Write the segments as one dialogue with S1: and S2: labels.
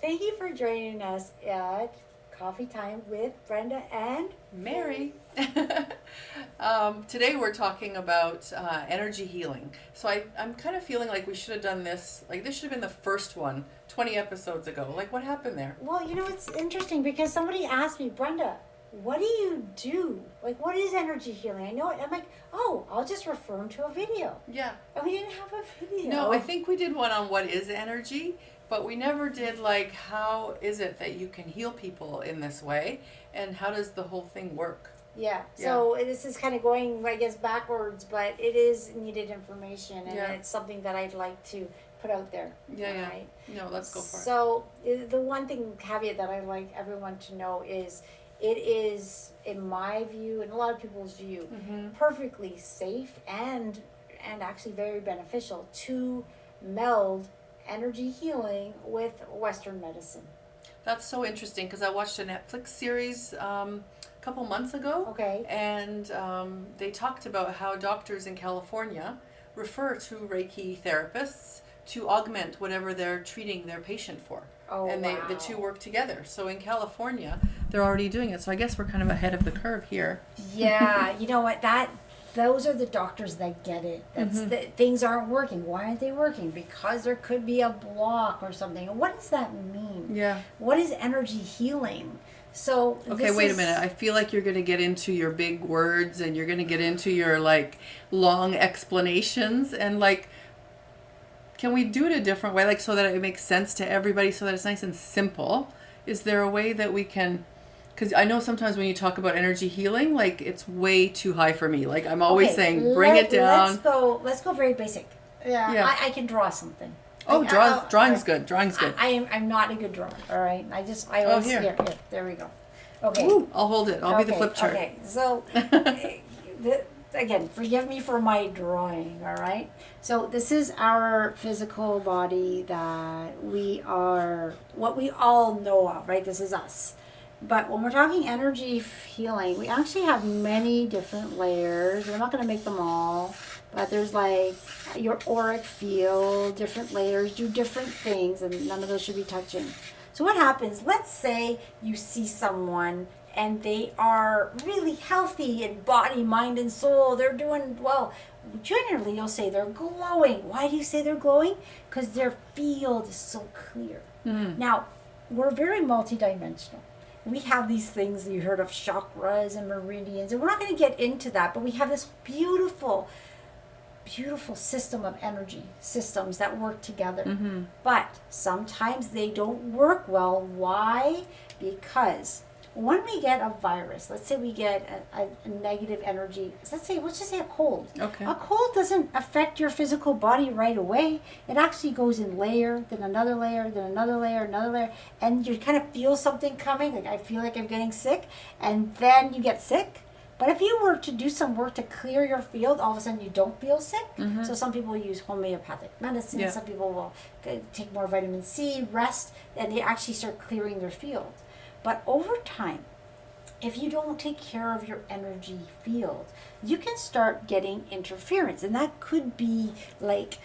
S1: Thank you for joining us at Coffee Time with Brenda and
S2: Mary. Today we're talking about energy healing. So I'm kind of feeling like we should have done this, like this should have been the first one 20 episodes ago. Like, what happened there?
S1: Well, it's interesting because somebody asked me, Brenda, what do you do? Like, what is energy healing? I know it. I'm like, oh, I'll just refer them to a video.
S2: Yeah.
S1: And we didn't have a video.
S2: No, I think we did one on what is energy, but we never did like how is it that you can heal people in this way and how does the whole thing work?
S1: Yeah. So this is kind of going, I guess, backwards, but it is needed information, and
S2: Yeah.
S1: it's something that I'd like to put out there.
S2: Yeah, yeah.
S1: Right?
S2: No, let's go for it.
S1: So the one thing caveat that I like everyone to know is it is, in my view, and a lot of people's view, perfectly safe and actually very beneficial to meld energy healing with Western medicine.
S2: That's so interesting because I watched a Netflix series a couple months ago.
S1: Okay.
S2: And they talked about how doctors in California refer to Reiki therapists to augment whatever they're treating their patient for.
S1: Oh,
S2: and
S1: wow.
S2: the two work together. So in California, they're already doing it. So I guess we're kind of ahead of the curve here.
S1: Yeah, you know what? Those are the doctors that get it. That's things aren't working. Why aren't they working? Because there could be a block or something. What does that mean?
S2: Yeah.
S1: What is energy healing? So
S2: Okay, wait a minute. I feel like you're going to get into your big words and you're going to get into your like long explanations and like can we do it a different way like so that it makes sense to everybody so that it's nice and simple? Is there a way that we can cuz I know sometimes when you talk about energy healing like it's way too high for me. Like I'm always saying bring it down.
S1: Let's go very basic.
S2: Yeah.
S1: I can draw something.
S2: Oh, drawing's good. Drawing's good.
S1: I'm not a good drawer, all right? I always
S2: here.
S1: There we go. Okay.
S2: Ooh, I'll hold it. I'll be the flip chart.
S1: Okay, so again, forgive me for my drawing, all right? So this is our physical body that we are, what we all know of, right? This is us. But when we're talking energy healing, we actually have many different layers. We're not going to make them all, but there's like your auric field, different layers do different things, and none of those should be touching. So what happens, let's say you see someone and they are really healthy in body, mind, and soul. They're doing well. Generally, you'll say they're glowing. Why do you say they're glowing? Because their field is so clear. Now, we're very multidimensional. We have these things, you heard of chakras and meridians, and we're not going to get into that, but we have this beautiful system of energy systems that work together. But sometimes they don't work well. Why? Because when we get a virus, let's say we get a negative energy, let's just say a cold.
S2: Okay.
S1: A cold doesn't affect your physical body right away. It actually goes in layer, then another layer, then another layer, another layer, and you kind of feel something coming, like I feel like I'm getting sick, and then you get sick. But if you were to do some work to clear your field, all of a sudden you don't feel sick. So some people use homeopathic medicine.
S2: Yeah.
S1: Some people will take more vitamin C, rest, and they actually start clearing their field. But over time, if you don't take care of your energy field, you can start getting interference. And that could be like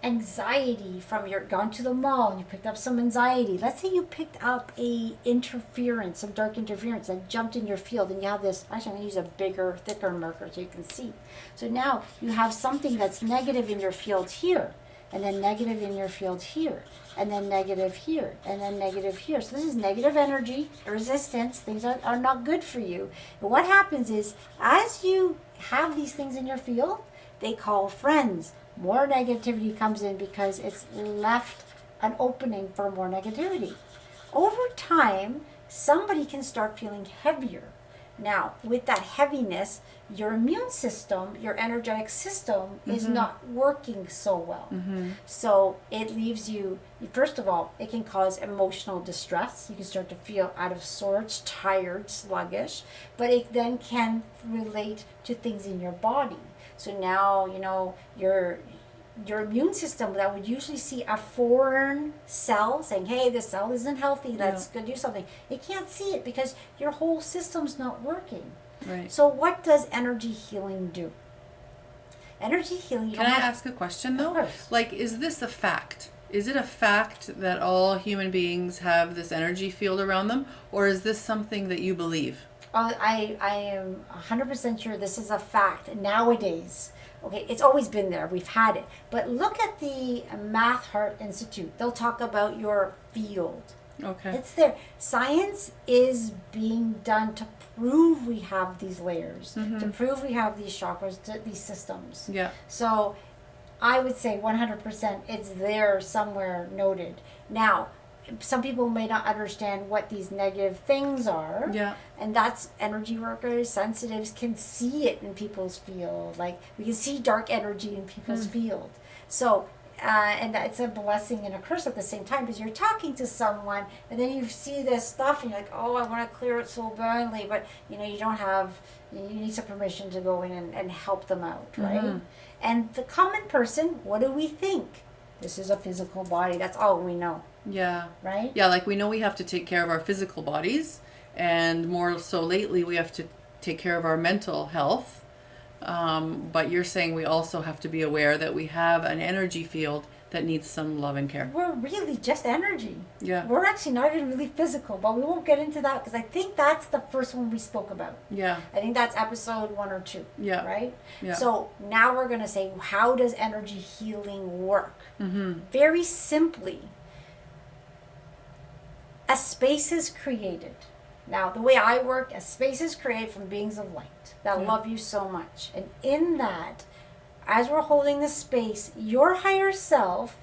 S1: anxiety from your gone to the mall and you picked up some anxiety. Let's say you picked up some dark interference that jumped in your field, and you have this, actually I'm going to use a bigger, thicker marker so you can see. So now you have something that's negative in your field here, and then negative in your field here, and then negative here, and then negative here. So this is negative energy, resistance, things are not good for you. And what happens is, as you have these things in your field, they call friends. More negativity comes in because it's left an opening for more negativity. Over time, somebody can start feeling heavier. Now, with that heaviness, your immune system, your energetic system is not working so well. So it leaves you, first of all, it can cause emotional distress. You can start to feel out of sorts, tired, sluggish, but it then can relate to things in your body. So now, your immune system that would usually see a foreign cell saying, hey, this cell isn't healthy, let's go do something. It can't see it because your whole system's not working.
S2: Right.
S1: So what does energy healing do? Energy healing...
S2: Can I ask a question though?
S1: Of course.
S2: Like, is this a fact? Is it a fact that all human beings have this energy field around them, or is this something that you believe?
S1: I am 100% sure this is a fact nowadays. Okay, it's always been there. We've had it. But look at the Math Heart Institute. They'll talk about your field.
S2: Okay.
S1: It's there. Science is being done to prove we have these layers, to prove we have these chakras, these systems.
S2: Yeah.
S1: So I would say 100% it's there somewhere noted. Now, some people may not understand what these negative things are.
S2: Yeah.
S1: And that's energy workers, sensitives can see it in people's field. Like we can see dark energy in people's field. So, and it's a blessing and a curse at the same time because you're talking to someone and then you see this stuff and you're like, oh, I want to clear it so badly. But, you know, you need some permission to go in and help them out, right? And the common person, what do we think? This is a physical body. That's all we know.
S2: Yeah.
S1: Right?
S2: Yeah, like we know we have to take care of our physical bodies, and more so lately we have to take care of our mental health. But you're saying we also have to be aware that we have an energy field that needs some love and care.
S1: We're really just energy.
S2: Yeah.
S1: We're actually not even really physical, but we won't get into that because I think that's the first one we spoke about.
S2: Yeah.
S1: I think that's episode 1 or 2.
S2: Yeah.
S1: Right?
S2: Yeah.
S1: So now we're going to say, how does energy healing work? Very simply, a space is created. Now, the way I work, a space is created from beings of light that love you so much. And in that, as we're holding the space, your higher self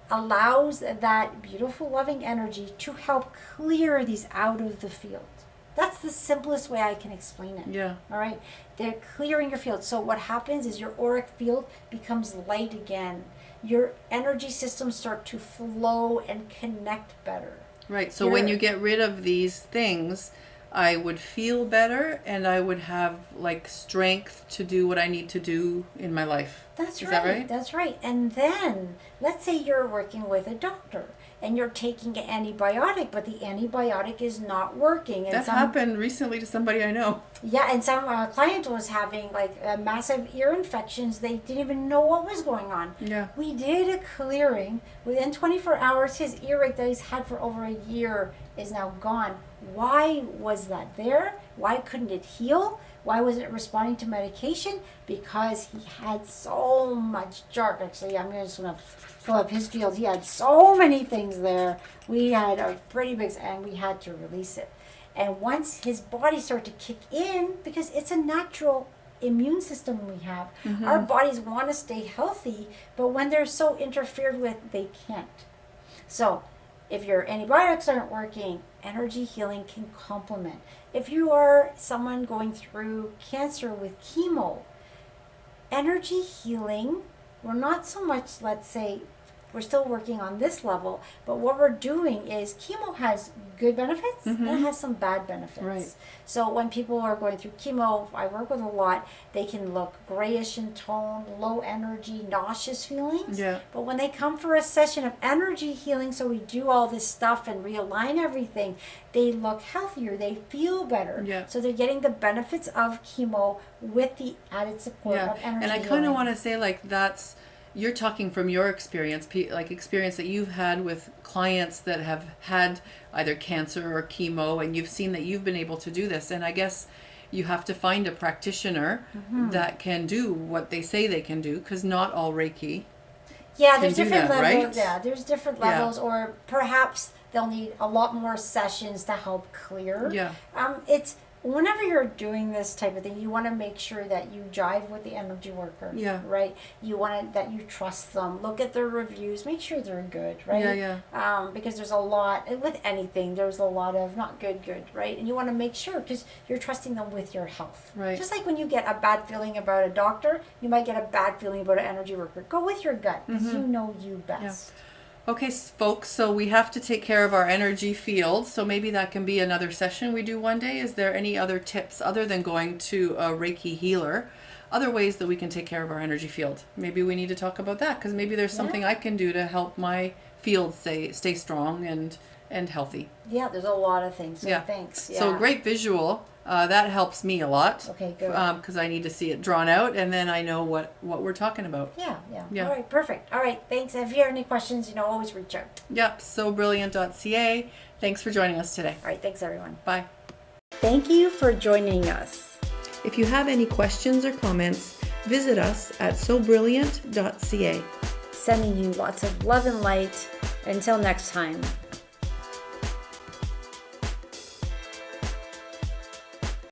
S1: allows that beautiful, loving energy to help clear these out of the field. That's the simplest way I can explain it.
S2: Yeah.
S1: All right? They're clearing your field. So what happens is your auric field becomes light again. Your energy systems start to flow and connect better.
S2: Right. So when you get rid of these things, I would feel better and I would have like strength to do what I need to do in my life.
S1: That's
S2: Is
S1: right.
S2: that right?
S1: That's right. And then let's say you're working with a doctor and you're taking an antibiotic, but the antibiotic is not working. And
S2: That happened recently to somebody I know.
S1: Yeah, and some client was having like massive ear infections. They didn't even know what was going on.
S2: Yeah.
S1: We did a clearing. Within 24 hours, his earache that he's had for over a year is now gone. Why was that there? Why couldn't it heal? Why wasn't it responding to medication? Because he had so much jark. Actually, I'm just going to fill up his field. He had so many things there. We had a pretty big, and we had to release it. And once his body started to kick in, because it's a natural immune system we have, our bodies want to stay healthy, but when they're so interfered with, they can't. So if your antibiotics aren't working, energy healing can complement. If you are someone going through cancer with chemo, energy healing, we're not so much, let's say, we're still working on this level, but what we're doing is chemo has good benefits and it has some bad benefits.
S2: Right.
S1: So when people are going through chemo, I work with a lot, they can look grayish in tone, low energy, nauseous feelings.
S2: Yeah.
S1: But when they come for a session of energy healing, so we do all this stuff and realign everything, they look healthier, they feel better.
S2: Yeah.
S1: So they're getting the benefits of chemo with the added support of energy
S2: And I kind
S1: healing.
S2: of want to say like that's, you're talking from your experience, like experience that you've had with clients that have had either cancer or chemo, and you've seen that you've been able to do this. And I guess you have to find a practitioner that can do what they say they can do, because not all Reiki.
S1: Yeah, there's different
S2: that,
S1: levels.
S2: right?
S1: Yeah, there's different levels, or perhaps they'll need a lot more sessions to help clear.
S2: Yeah.
S1: It's whenever you're doing this type of thing, you want to make sure that you jive with the energy worker.
S2: Yeah.
S1: Right. You want that you trust them. Look at their reviews. Make sure they're good. Right.
S2: Yeah.
S1: Because there's a lot with anything. There's a lot of not good. Right. And you want to make sure because you're trusting them with your health.
S2: Right.
S1: Just like when you get a bad feeling about a doctor, you might get a bad feeling about an energy worker. Go with your gut because you know you best.
S2: Yeah. Okay, folks, so we have to take care of our energy field. So maybe that can be another session we do one day. Is there any other tips other than going to a Reiki healer? Other ways that we can take care of our energy field? Maybe we need to talk about that because maybe there's something I can do to help my field stay strong and healthy.
S1: Yeah, there's a lot of things. So thanks. Yeah.
S2: So great visual That helps me a lot.
S1: Okay, good.
S2: Because I need to see it drawn out, and then I know what we're talking about.
S1: Yeah.
S2: Yeah.
S1: All right, perfect. All right, thanks. If you have any questions, always reach out.
S2: Yep, sobrilliant.ca. Thanks for joining us today.
S1: All right, thanks everyone.
S2: Bye.
S1: Thank you for joining us.
S2: If you have any questions or comments, visit us at sobrilliant.ca.
S1: Sending you lots of love and light. Until next time.